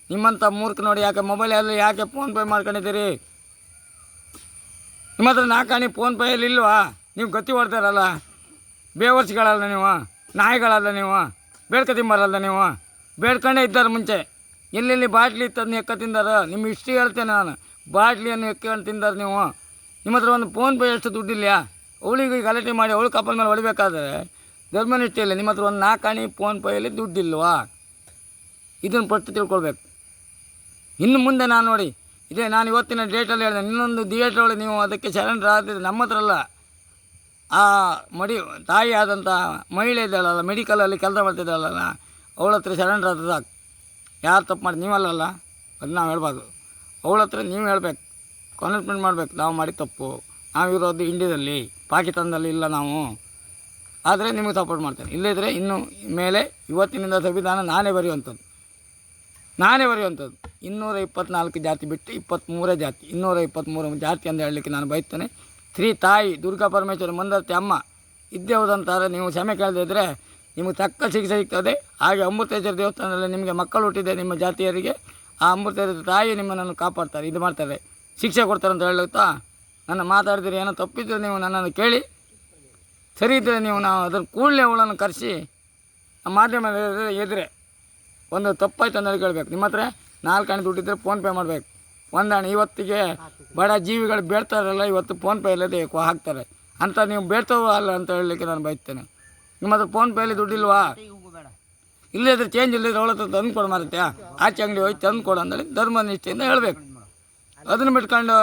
ನಿಮ್ಮಂಥ ಮೂರ್ಖ ನೋಡಿ ಯಾಕೆ ಮೊಬೈಲಲ್ಲಿ ಯಾಕೆ ಫೋನ್ಪೇ ಮಾಡ್ಕೊಂಡಿದ್ದೀರಿ? ನಿಮ್ಮ ಹತ್ರ 4 ಆಣೆ ಫೋನ್ಪೇಯಲ್ಲಿ ಇಲ್ವಾ? ನೀವು ಗತಿ ಹೊಡ್ತಾರಲ್ಲ, ಬೇವರ್ಸಿಗಳಲ್ಲ ನೀವು, ನಾಯಿಗಳಲ್ಲ ನೀವು, ಬೇಡ್ಕ ತಿಂಬಾರಲ್ಲ ನೀವು. ಬೇಡ್ಕೊಂಡೇ ಇದ್ದಾರೆ ಮುಂಚೆ. ಎಲ್ಲೆಲ್ಲಿ ಬಾಟ್ಲಿ ಇತ್ತದನ್ನ ಎಕ್ಕ ತಿಂದಾರ. ನಿಮ್ಮ ಹಿಸ್ಟ್ರಿ ಹೇಳ್ತೇನೆ ನಾನು. ಬಾಟ್ಲಿಯನ್ನು ಎಕ್ಕೊಂಡು ತಿಂದಾರೆ ನೀವು. ನಿಮ್ಮ ಹತ್ರ ಒಂದು ಫೋನ್ಪೇ ಎಷ್ಟು ದುಡ್ಡಿಲ್ಲ? ಅವಳಿಗೆ ಗಲಾಟೆ ಮಾಡಿ ಅವಳು ಕಪ್ಪಲ ಮೇಲೆ ಹೊಡಿಬೇಕಾದ್ರೆ ಧರ್ಮನಿಷ್ಠೆ ಇಲ್ಲ. ನಿಮ್ಮ ಹತ್ರ ಒಂದು 4 ಆಣೆ ಫೋನ್ಪೇಯಲ್ಲಿ ದುಡ್ಡಿಲ್ವಾ? ಇದನ್ನು ಪಟ್ಟು ತಿಳ್ಕೊಳ್ಬೇಕು. ಇನ್ನು ಮುಂದೆ ನಾನು ನೋಡಿ, ಇದೇ ನಾನು ಇವತ್ತಿನ ಡೇಟಲ್ಲಿ ಹೇಳಿದೆ, ಇನ್ನೊಂದು ಥಿಯೇಟ್ರೊಳಗೆ ನೀವು ಅದಕ್ಕೆ ಸರೆಂಡರ್ ಆಗ್ತಿದ್ದೆ. ನಮ್ಮ ಹತ್ರ ಅಲ್ಲ, ಆ ತಾಯಿ ಆದಂಥ ಮಹಿಳೆ ಇದ್ದಾಳಲ್ಲ, ಮೆಡಿಕಲಲ್ಲಿ ಕೆಲಸ ಮಾಡ್ತಿದ್ದಾಳಲ್ಲ, ಅವಳ ಹತ್ರ ಸರೆಂಡರ್ ಆದ ಸಾಕು. ಯಾರು ತಪ್ಪು ಮಾಡಿ ನೀವಲ್ಲಲ್ಲ, ಅದು ನಾವು ಹೇಳ್ಬಾರ್ದು. ಅವಳ ಹತ್ರ ನೀವು ಹೇಳ್ಬೇಕು, ಕಾನ್ಫಿಡೆಂಟ್ ಮಾಡಬೇಕು. ನಾವು ಮಾಡಿ ತಪ್ಪು, ನಾವಿರೋದು ಇಂಡಿಯಾದಲ್ಲಿ, ಪಾಕಿಸ್ತಾನದಲ್ಲಿ ಇಲ್ಲ ನಾವು. ಆದರೆ ನಿಮಗೆ ಸಪೋರ್ಟ್ ಮಾಡ್ತೇನೆ. ಇಲ್ಲದಿದ್ದರೆ ಇನ್ನು ಮೇಲೆ ಇವತ್ತಿನಿಂದ ಸಂವಿಧಾನ ನಾನೇ ಬರೆಯುವಂಥದ್ದು 224 ಜಾತಿ ಬಿಟ್ಟು 23 ಜಾತಿ, 223 ಜಾತಿ ಅಂತ ಹೇಳಲಿಕ್ಕೆ ನಾನು ಬಯಸ್ತೇನೆ. ಶ್ರೀ ತಾಯಿ ದುರ್ಗಾ ಪರಮೇಶ್ವರಿ ಮಂದರ್ತಿ ಅಮ್ಮ ಇದ್ದೇ ಹೋದಂತಾರೆ. ನೀವು ಕ್ಷಮೆ ಕೇಳದಿದ್ದರೆ ನಿಮಗೆ ತಕ್ಕ ಶಿಕ್ಷೆ ಸಿಗ್ತದೆ. ಹಾಗೆ ಅಮೃತೇಶ್ವರ ದೇವಸ್ಥಾನದಲ್ಲಿ ನಿಮಗೆ ಮಕ್ಕಳು ಹುಟ್ಟಿದೆ ನಿಮ್ಮ ಜಾತಿಯರಿಗೆ, ಆ ಅಮೃತೇಶ್ವರ ತಾಯಿ ನಿಮ್ಮನ್ನು ಕಾಪಾಡ್ತಾರೆ, ಇದು ಮಾಡ್ತಾರೆ, ಶಿಕ್ಷೆ ಕೊಡ್ತಾರೆ ಅಂತ ಹೇಳುತ್ತಾ ನನ್ನ ಮಾತಾಡಿದರೆ ಏನೋ ತಪ್ಪಿದ್ದರೆ ನೀವು ನನ್ನನ್ನು ಕೇಳಿ, ಸರಿ ಇದ್ದರೆ ನೀವು ನಾವು ಅದನ್ನು ಕೂಡಲೇ ಅವಳನ್ನು ಕರೆಸಿ ಮಾಧ್ಯಮ ಎದುರೆ ಒಂದು ತಪ್ಪಾಯ್ತು ಅಂತ ಕೇಳಬೇಕು. ನಿಮ್ಮ ಹತ್ರ 4 ಆಣೆ ದುಡ್ಡಿದ್ದರೆ ಫೋನ್ಪೇ ಮಾಡಬೇಕು. 1 ಆಣೆ ಇವತ್ತಿಗೆ ಬಡ ಜೀವಿಗಳು ಬೇಡ್ತಾರಲ್ಲ, ಇವತ್ತು ಫೋನ್ಪೇ ಇಲ್ಲದೆ ಹಾಕ್ತಾರೆ ಅಂತ ನೀವು ಬೇಡ್ತಾವೋ ಅಲ್ಲ ಅಂತ ಹೇಳಲಿಕ್ಕೆ ನಾನು ಬಯಸ್ತೇನೆ. ನಿಮ್ಮ ಹತ್ರ ಫೋನ್ಪೇಯಲ್ಲಿ ದುಡ್ಡಿಲ್ವಾ? ಇಲ್ಲದ್ರೆ ಚೇಂಜ್ ಇಲ್ಲದ್ರೆ ಅವಳ ಹತ್ರ ತಂದು ಕೊಡು ಮಾರುತ್ತೆ. ಆಚೆ ಅಂಗಡಿ ಹೋಗಿ ತಂದು ಕೊಡು ಅಂದೇಳಿ ಧರ್ಮ ನಿಷ್ಠೆಯಿಂದ ಹೇಳಬೇಕು. ಅದನ್ನು ಬಿಟ್ಕೊಂಡು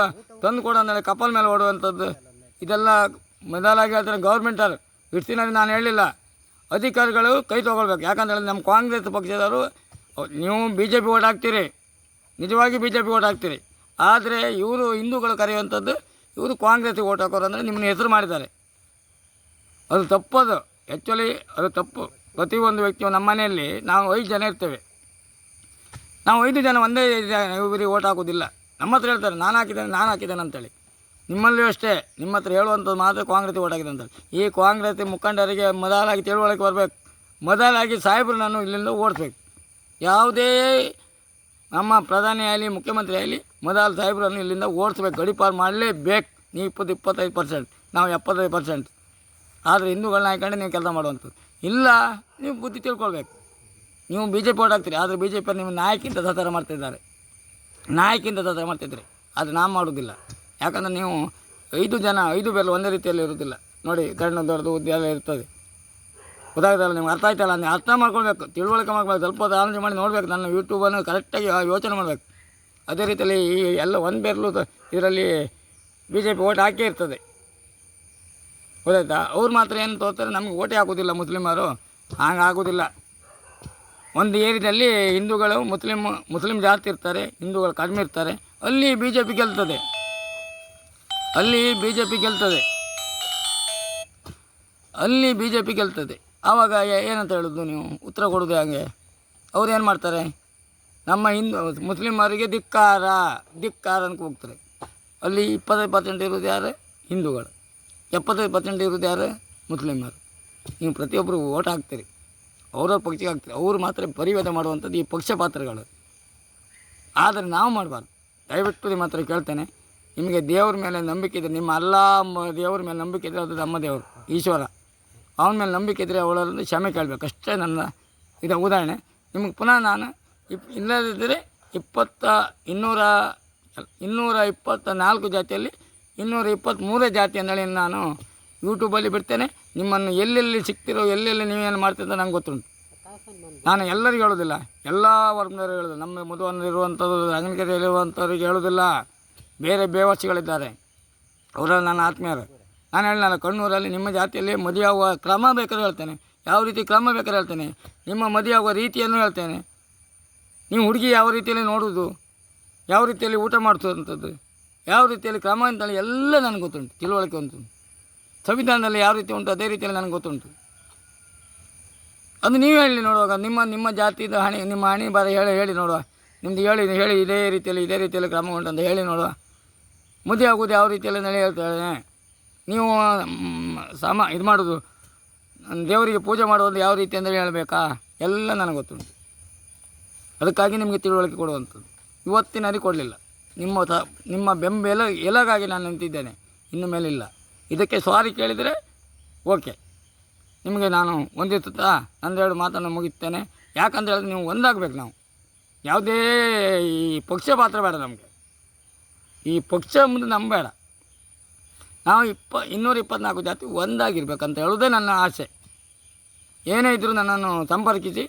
ತಂದು ಕೊಡು ಅಂದೇಳಿ ಕಪಲ್ ಮೇಲೆ ಓಡುವಂಥದ್ದು ಇದೆಲ್ಲ ಮೊದಲಾಗಿ ಹೇಳ್ತಾರೆ. ಗೌರ್ಮೆಂಟರು ಇಷ್ಟು ದಿನ ನಾನು ಹೇಳಿಲ್ಲ, ಅಧಿಕಾರಿಗಳು ಕೈ ತೊಗೊಳ್ಬೇಕು. ಯಾಕಂತ ನಮ್ಮ ಕಾಂಗ್ರೆಸ್ ಪಕ್ಷದವರು ನೀವು ಬಿ ಜೆ ಪಿ ಓಟ್ ಹಾಕ್ತೀರಿ, ನಿಜವಾಗಿ ಬಿ ಜೆ ಪಿ ಓಟ್ ಹಾಕ್ತೀರಿ, ಆದರೆ ಇವರು ಹಿಂದೂಗಳು ಕರೆಯುವಂಥದ್ದು ಇವರು ಕಾಂಗ್ರೆಸ್ಸಿಗೆ ಓಟ್ ಹಾಕೋರು ಅಂದರೆ ನಿಮ್ಮನ್ನ ಹೆಸರು ಮಾಡಿದ್ದಾರೆ. ಅದು ತಪ್ಪದು, ಆ್ಯಕ್ಚುಲಿ ಅದು ತಪ್ಪು. ಪ್ರತಿಯೊಂದು ವ್ಯಕ್ತಿಯು ನಮ್ಮ ಮನೆಯಲ್ಲಿ ನಾವು 5 ಜನ ಇರ್ತೇವೆ, ನಾವು 5 ಜನ ಒಂದೇ ಇವರಿಗೆ ಓಟ್ ಹಾಕೋದಿಲ್ಲ. ನಮ್ಮ ಹತ್ರ ಹೇಳ್ತಾರೆ ನಾನು ಹಾಕಿದ್ದೇನೆ ಅಂತೇಳಿ. ನಿಮ್ಮಲ್ಲಿಯೂ ಅಷ್ಟೇ, ನಿಮ್ಮ ಹತ್ರ ಹೇಳುವಂಥದ್ದು ಮಾತ್ರ ಕಾಂಗ್ರೆಸ್ಸಿಗೆ ಓಟ್ ಹಾಕಿದೆ ಅಂತೇಳಿ. ಈ ಕಾಂಗ್ರೆಸ್ ಮುಖಂಡರಿಗೆ ಮೊದಲಾಗಿ ತಿಳುವಳಿಕೆ ಬರಬೇಕು. ಮೊದಲಾಗಿ ಸಾಹೇಬ್ರನ್ನು ಇಲ್ಲಿಂದ ಓಡಿಸ್ಬೇಕು. ಯಾವುದೇ ನಮ್ಮ ಪ್ರಧಾನಿ ಆಗಲಿ ಮುಖ್ಯಮಂತ್ರಿ ಆಗಲಿ ಮೊದಲು ಸಾಹೇಬ್ರನ್ನು ಇಲ್ಲಿಂದ ಓಡಿಸ್ಬೇಕು, ಗಡೀಪಾರು ಮಾಡಲೇಬೇಕು. ನೀವು 20-25%, ನಾವು 75%. ಆದರೆ ಹಿಂದೂಗಳನ್ನ ಹಾಕೊಂಡು ನೀವು ಕೆಲಸ ಮಾಡುವಂಥದ್ದು ಇಲ್ಲ. ನೀವು ಬುದ್ಧಿ ತಿಳ್ಕೊಳ್ಬೇಕು. ನೀವು ಬಿ ಜೆ ಪಿ ಓಟ್ ಹಾಕ್ತೀರಿ, ಆದರೆ ಬಿ ಜೆ ಪಿ ನಿಮ್ಮ ನಾಯಕಿಂತ ಸಹಕಾರ ಮಾಡ್ತಿದ್ದಾರೆ, ನಾಯಕಿಂತ ಸಹಕಾರ ಮಾಡ್ತಿದ್ರಿ. ಅದು ನಾವು ಮಾಡೋದಿಲ್ಲ. ಯಾಕಂದರೆ ನೀವು 5 ಬೇರೆ ಒಂದೇ ರೀತಿಯಲ್ಲಿ ಇರೋದಿಲ್ಲ. ನೋಡಿ, ಸಣ್ಣ ದೊಡ್ಡದು ಉದ್ಯೋಗ ಇರ್ತದೆ, ಗೊತ್ತಾಗ್ತಲ್ಲ ನಿಮ್ಗೆ, ಅರ್ಥ ಆಯ್ತಲ್ಲ. ನೀವು ಅರ್ಥ ಮಾಡ್ಕೊಳ್ಬೇಕು, ತಿಳುವಳಿಕೆ ಮಾಡ್ಬೇಕು, ಸ್ವಲ್ಪ ಆಲೋಚನೆ ಮಾಡಿ ನೋಡಬೇಕು. ನನ್ನ ಯೂಟ್ಯೂಬನ್ನು ಕರೆಕ್ಟಾಗಿ ಯೋಚನೆ ಮಾಡಬೇಕು. ಅದೇ ರೀತಿಯಲ್ಲಿ ಈ ಎಲ್ಲ ಒಂದು ಬೇರ್ಲು ಇದರಲ್ಲಿ ಬಿ ಜೆ ಪಿ ಓಟ್ ಹಾಕೇ ಇರ್ತದೆ, ಗೊತ್ತಾಯ್ತಾ. ಅವ್ರು ಮಾತ್ರ ಏನು ತೋರ್ತಾರೆ, ನಮ್ಗೆ ಓಟೇ ಹಾಕೋದಿಲ್ಲ ಮುಸ್ಲಿಮರು, ಹಂಗೆ ಆಗೋದಿಲ್ಲ. ಒಂದು ಏರಿಯಾದಲ್ಲಿ ಹಿಂದೂಗಳು ಮುಸ್ಲಿಂ ಜಾಸ್ತಿ ಇರ್ತಾರೆ, ಹಿಂದೂಗಳು ಕಡಿಮೆ ಇರ್ತಾರೆ, ಅಲ್ಲಿ ಬಿ ಜೆ ಪಿ ಗೆಲ್ತದೆ, ಅಲ್ಲಿ ಬಿ ಜೆ ಪಿ ಗೆಲ್ತದೆ. ಆವಾಗ ಏನಂತ ಹೇಳೋದು, ನೀವು ಉತ್ತರ ಕೊಡೋದು ಹಾಗೆ. ಅವ್ರು ಏನು ಮಾಡ್ತಾರೆ, ನಮ್ಮ ಮುಸ್ಲಿಮರಿಗೆ ಧಿಕ್ಕಾರ ಅಂತ ಹೋಗ್ತಾರೆ. ಅಲ್ಲಿ 25% ಇರೋದು ಯಾರು, ಹಿಂದೂಗಳು. 75% ಇರೋದು ಯಾರು, ಮುಸ್ಲಿಮರು. ನೀವು ಪ್ರತಿಯೊಬ್ಬರು ಓಟ್ ಹಾಕ್ತೀರಿ, ಅವ್ರವ್ರ ಪಕ್ಷಕ್ಕೆ ಹಾಕ್ತೀರಿ. ಅವರು ಮಾತ್ರ ಪರಿವೇದ ಮಾಡುವಂಥದ್ದು ಈ ಪಕ್ಷಪಾತ್ರಗಳು. ಆದರೆ ನಾವು ಮಾಡಬಾರ್ದು. ದಯವಿಟ್ಟು ನಿಮ್ಮ ಹತ್ರ ಕೇಳ್ತೇನೆ, ನಿಮಗೆ ದೇವ್ರ ಮೇಲೆ ನಂಬಿಕೆ ಇದ್ದರೆ, ನಿಮ್ಮ ದೇವ್ರ ಮೇಲೆ ನಂಬಿಕೆ ಇದ್ದರೆ ಅದು ನಮ್ಮ ದೇವರು ಈಶ್ವರ, ಅವನ ಮೇಲೆ ನಂಬಿಕೆ ಇದ್ದರೆ ಅವಳಲ್ಲಿ ಕ್ಷಮೆ ಕೇಳಬೇಕು ಅಷ್ಟೇ. ನನ್ನ ಇದು ಉದಾಹರಣೆ ನಿಮಗೆ ಪುನಃ ನಾನು ಇಲ್ಲದಿದ್ದರೆ 224 ಜಾತಿಯಲ್ಲಿ 223 ಜಾತಿ ಅಂದೇಳಿ ನಾನು ಯೂಟ್ಯೂಬಲ್ಲಿ ಬಿಡ್ತೇನೆ. ನಿಮ್ಮನ್ನು ಎಲ್ಲೆಲ್ಲಿ ಸಿಗ್ತಿರೋ, ಎಲ್ಲೆಲ್ಲಿ ನೀವೇನು ಮಾಡ್ತಿದ್ದ ನಂಗೆ ಗೊತ್ತುಂಟು. ನಾನು ಎಲ್ಲರಿಗೂ ಹೇಳೋದಿಲ್ಲ, ಎಲ್ಲ ವರ್ಗದವ್ರಿಗೆ ಹೇಳೋದಿಲ್ಲ. ನಮ್ಮ ಮುದುವನ್ನಲ್ಲಿರುವಂಥದ್ದು, ರಂಗನಕೆರೆಯಲ್ಲಿರುವಂಥವ್ರಿಗೆ ಹೇಳೋದಿಲ್ಲ. ಬೇರೆ ಬೇವರ್ಸಿಗಳಿದ್ದಾರೆ, ಅವರಲ್ಲಿ ನನ್ನ ಆತ್ಮೀಯರು. ನಾನು ಹೇಳಿಲ್ಲ, ಕಣ್ಣೂರಲ್ಲಿ ನಿಮ್ಮ ಜಾತಿಯಲ್ಲಿ ಮದುವೆಯಾಗುವ ಕ್ರಮ ಬೇಕಾದ್ರೆ ಹೇಳ್ತೇನೆ, ಯಾವ ರೀತಿ ಕ್ರಮ ಬೇಕಾದ್ರೆ ಹೇಳ್ತೇನೆ, ನಿಮ್ಮ ಮದುವೆಯಾಗುವ ರೀತಿಯನ್ನು ಹೇಳ್ತೇನೆ. ನೀವು ಹುಡುಗಿ ಯಾವ ರೀತಿಯಲ್ಲಿ ನೋಡೋದು, ಯಾವ ರೀತಿಯಲ್ಲಿ ಊಟ ಮಾಡಿಸುವಂಥದ್ದು, ಯಾವ ರೀತಿಯಲ್ಲಿ ಕ್ರಮ ಅಂತೇಳಿ ಎಲ್ಲ ನನಗೆ ಗೊತ್ತುಂಟು, ತಿಳುವಳಿಕೆ ಉಂಟು. ಸಂವಿಧಾನದಲ್ಲಿ ಯಾವ ರೀತಿ ಉಂಟು ಅದೇ ರೀತಿಯಲ್ಲಿ ನನಗೆ ಗೊತ್ತುಂಟು. ಅದು ನೀವು ಹೇಳಿ ನೋಡುವಾಗ, ನಿಮ್ಮ ಜಾತಿದ ನಿಮ್ಮ ಹಣೆ ಬಾರ ಹೇಳಿ ನೋಡುವ. ನಿಮ್ಮದು ಹೇಳಿ ಇದೇ ರೀತಿಯಲ್ಲಿ ಕ್ರಮ ಉಂಟು ಅಂತ ಹೇಳಿ ನೋಡುವ. ಮದುವೆ ಆಗೋದು ಯಾವ ರೀತಿಯಲ್ಲಿ ಹೇಳ್ತಾಳೆ. ನೀವು ಇದು ಮಾಡೋದು, ದೇವರಿಗೆ ಪೂಜೆ ಮಾಡೋದು ಯಾವ ರೀತಿ ಅಂದರೆ ಹೇಳಬೇಕಾ, ಎಲ್ಲ ನನಗೆ ಗೊತ್ತುಂಟು. ಅದಕ್ಕಾಗಿ ನಿಮಗೆ ತಿಳುವಳಿಕೆ ಕೊಡುವಂಥದ್ದು. ಇವತ್ತಿನವರೆಗೆ ಕೊಡಲಿಲ್ಲ. ನಿಮ್ಮ ಎಲಗಾಗಿ ನಾನು ನಿಂತಿದ್ದೇನೆ, ಇನ್ನು ಮೇಲಿಲ್ಲ. ಇದಕ್ಕೆ ಸಾರಿ ಕೇಳಿದರೆ ಓಕೆ, ನಿಮಗೆ ನಾನು ಹೊಂದಿಸುತ್ತಾ ನಂದೆರಡು ಮಾತನ್ನು ಮುಗಿಸ್ತೇನೆ. ಯಾಕಂತ ಹೇಳಿದ್ರೆ ನೀವು ಒಂದಾಗಬೇಕು. ನಾವು ಯಾವುದೇ ಈ ಪಕ್ಷಪಾತ್ರ ಬೇಡ ನಮಗೆ, ಈ ಪಕ್ಷ ಮುಂದೆ ನಮ್ಮ ಬೇಡ. ನಾವು 224 ಜಾತಿ ಒಂದಾಗಿರ್ಬೇಕಂತ ಹೇಳೋದೇ ನನ್ನ ಆಸೆ. ಏನೇ ಇದ್ದರೂ ನನ್ನನ್ನು ಸಂಪರ್ಕಿಸಿ,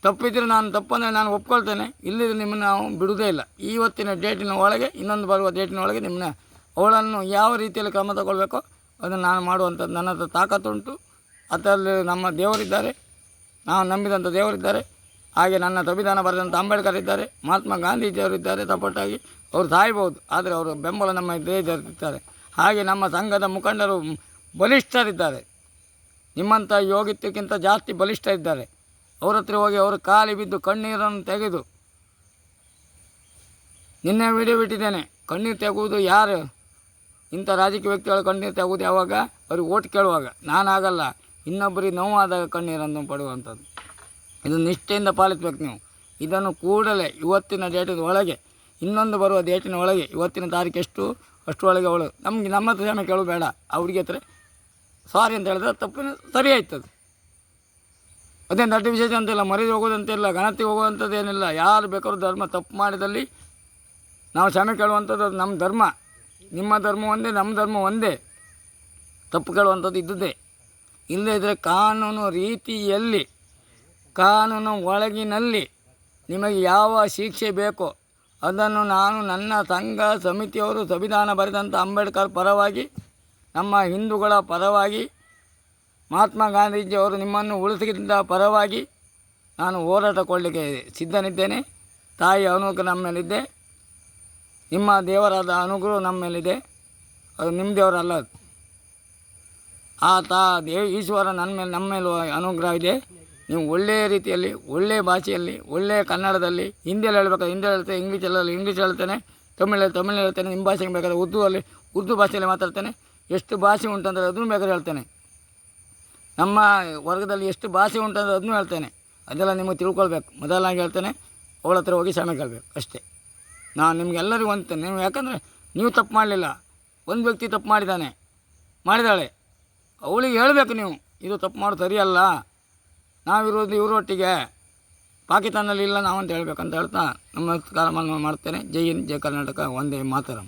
ತಪ್ಪಿದ್ದರೆ ನಾನು ತಪ್ಪಂದರೆ ನಾನು ಒಪ್ಕೊಳ್ತೇನೆ. ಇಲ್ಲಿದ್ರೆ ನಿಮ್ಮನ್ನು ನಾವು ಬಿಡುವುದೇ ಇಲ್ಲ. ಇವತ್ತಿನ ಡೇಟಿನ ಒಳಗೆ, ಇನ್ನೊಂದು ಬರುವ ಡೇಟಿನ ಒಳಗೆ ಅವಳನ್ನು ಯಾವ ರೀತಿಯಲ್ಲಿ ಕ್ರಮ ತಗೊಳ್ಬೇಕೋ ಅದನ್ನು ನಾನು ಮಾಡುವಂಥದ್ದು ನನ್ನ ಹತ್ರ ತಾಕತ್ತುಂಟು. ಅದರಲ್ಲಿ ನಮ್ಮ ದೇವರಿದ್ದಾರೆ, ನಾವು ನಂಬಿದಂಥ ದೇವರಿದ್ದಾರೆ. ಹಾಗೆ ನನ್ನ ಸಂವಿಧಾನ ಬರೆದಂಥ ಅಂಬೇಡ್ಕರ್ ಇದ್ದಾರೆ, ಮಹಾತ್ಮ ಗಾಂಧೀಜಿಯವರಿದ್ದಾರೆ. ಸಪೋರ್ಟಾಗಿ ಅವರು ಸಾಯ್ಬೋದು, ಆದರೆ ಅವರು ಬೆಂಬಲ ನಮ್ಮ ದೇಶದಲ್ಲಿರ್ತಾರೆ. ಹಾಗೆ ನಮ್ಮ ಸಂಘದ ಮುಖಂಡರು ಬಲಿಷ್ಠರಿದ್ದಾರೆ, ನಿಮ್ಮಂಥ ಯೋಗಿತ್ಯಕ್ಕಿಂತ ಜಾಸ್ತಿ ಬಲಿಷ್ಠ ಇದ್ದಾರೆ. ಅವ್ರ ಹತ್ರ ಹೋಗಿ ಅವರು ಕಾಲಿ ಬಿದ್ದು ಕಣ್ಣೀರನ್ನು ತೆಗೆದು, ನಿನ್ನೆ ವಿಡಿಯೋ ಬಿಟ್ಟಿದ್ದೇನೆ, ಕಣ್ಣೀರು ತೆಗುವುದು ಯಾರು, ಇಂಥ ರಾಜಕೀಯ ವ್ಯಕ್ತಿಗಳು ಕಣ್ಣೀರು ತೆಗುವುದು ಯಾವಾಗ, ಅವ್ರಿಗೆ ಓಟ್ ಕೇಳುವಾಗ. ನಾನಾಗಲ್ಲ, ಇನ್ನೊಬ್ಬರಿಗೆ ನೋವಾದಾಗ ಕಣ್ಣೀರನ್ನು ಪಡುವಂಥದ್ದು. ಇದು ನಿಷ್ಠೆಯಿಂದ ಪಾಲಿಸಬೇಕು ನೀವು. ಇದನ್ನು ಕೂಡಲೇ ಇವತ್ತಿನ ಡೇಟಿನ ಒಳಗೆ, ಇನ್ನೊಂದು ಬರುವ ಡೇಟಿನ ಒಳಗೆ, ಇವತ್ತಿನ ತಾರೀಕು ಅಷ್ಟರೊಳಗೆ ಅವಳು ನಮ್ಮ ಹತ್ರ ಕ್ಷಮೆ ಕೇಳು ಬೇಡ. ಆ ಹುಡುಗಿ ಹತ್ರ ಸಾರಿ ಅಂತ ಹೇಳಿದ್ರೆ ತಪ್ಪಿನ ಸರಿ ಆಯ್ತದೆ. ಅದೇನು ದೊಡ್ಡ ವಿಶೇಷ ಅಂತಿಲ್ಲ, ಮರೀದು ಹೋಗೋದಂತಿಲ್ಲ, ಗಣತಿ ಹೋಗುವಂಥದ್ದು ಏನಿಲ್ಲ. ಯಾರು ಬೇಕಾದ್ರೂ ಧರ್ಮ ತಪ್ಪು ಮಾಡಿದಲ್ಲಿ ನಾವು ಕ್ಷಮೆ ಕೇಳುವಂಥದ್ದು ಅದು ನಮ್ಮ ಧರ್ಮ. ನಿಮ್ಮ ಧರ್ಮ ಒಂದೇ, ನಮ್ಮ ಧರ್ಮ ಒಂದೇ. ತಪ್ಪು ಕೇಳುವಂಥದ್ದು ಇದ್ದುದೇ. ಇಲ್ಲದೇ ಇದ್ದರೆ ಕಾನೂನು ರೀತಿಯಲ್ಲಿ, ಕಾನೂನು ಒಳಗಿನಲ್ಲಿ ನಿಮಗೆ ಯಾವ ಶಿಕ್ಷೆ ಬೇಕೋ ಅದನ್ನು ನಾನು ನನ್ನ ಸಂಘ ಸಮಿತಿಯವರು ಸಂವಿಧಾನ ಬರೆದಂಥ ಅಂಬೇಡ್ಕರ್ ಪರವಾಗಿ, ನಮ್ಮ ಹಿಂದೂಗಳ ಪರವಾಗಿ ಮಹಾತ್ಮ ಗಾಂಧೀಜಿಯವರು ನಿಮ್ಮನ್ನು ಉಳಿಸಿದ ಪರವಾಗಿ ನಾನು ಹೋರಾಟ ಕೊಡಲಿಕ್ಕೆ ಸಿದ್ಧನಿದ್ದೇನೆ. ತಾಯಿ ಅನುಗ್ರಹ ನಮ್ಮ ಮೇಲಿದೆ, ನಿಮ್ಮ ದೇವರಾದ ಅನುಗ್ರಹ ನಮ್ಮ ಮೇಲಿದೆ. ಅದು ನಿಮ್ಮ ದೇವರಲ್ಲ, ಈಶ್ವರ ನಮ್ಮ ಮೇಲೂ ಅನುಗ್ರಹ ಇದೆ. ನೀವು ಒಳ್ಳೆಯ ರೀತಿಯಲ್ಲಿ, ಒಳ್ಳೆಯ ಭಾಷೆಯಲ್ಲಿ, ಒಳ್ಳೆಯ ಕನ್ನಡದಲ್ಲಿ, ಹಿಂದಿಯಲ್ಲಿ ಹೇಳ್ಬೇಕಾದ್ರೆ ಹಿಂದಿ ಹೇಳ್ತೇನೆ, ಇಂಗ್ಲೀಷಲ್ಲಿ ಇಂಗ್ಲೀಷ್ ಹೇಳ್ತೇನೆ, ತಮಿಳಲ್ಲಿ ಹೇಳ್ತೇನೆ, ನಿಮ್ಮ ಭಾಷೆಗೆ ಬೇಕಾದ್ರೆ ಉರ್ದು ಭಾಷೆಯಲ್ಲಿ ಮಾತಾಡ್ತೇನೆ. ಎಷ್ಟು ಭಾಷೆ ಉಂಟಂದರೆ ಅದನ್ನು ಬೇಕಾದ್ರೆ ಹೇಳ್ತೇನೆ. ನಮ್ಮ ವರ್ಗದಲ್ಲಿ ಎಷ್ಟು ಭಾಷೆ ಉಂಟಂದರೆ ಅದನ್ನು ಹೇಳ್ತೇನೆ. ಅದೆಲ್ಲ ನಿಮಗೆ ತಿಳ್ಕೊಳ್ಬೇಕು. ಮೊದಲಾಗಿ ಹೇಳ್ತೇನೆ, ಅವಳ ಹತ್ರ ಹೋಗಿ ಕ್ಷಮೆ ಕೇಳಬೇಕು ಅಷ್ಟೇ. ನಾನು ನಿಮಗೆಲ್ಲರಿಗೂ ಅಂತೇನೆ, ನೀವು ಯಾಕಂದರೆ ನೀವು ತಪ್ಪು ಮಾಡಲಿಲ್ಲ, ಒಂದು ವ್ಯಕ್ತಿ ತಪ್ಪು ಮಾಡಿದಾಳೆ, ಅವಳಿಗೆ ಹೇಳಬೇಕು ನೀವು, ಇದು ತಪ್ಪು ಮಾಡೋದು ಸರಿಯಲ್ಲ, ನಾವಿರೋದು ಇವರೊಟ್ಟಿಗೆ, ಪಾಕಿಸ್ತಾನಲ್ಲಿ ಇಲ್ಲ ನಾವಂತ ಹೇಳ್ಬೇಕಂತ ಹೇಳ್ತಾ ನಮಸ್ಕಾರ ಮಾಡ್ತೇನೆ. ಜೈ ಹಿಂದ್, ಜೈ ಕರ್ನಾಟಕ, ವಂದೇ ಮಾತರಂ.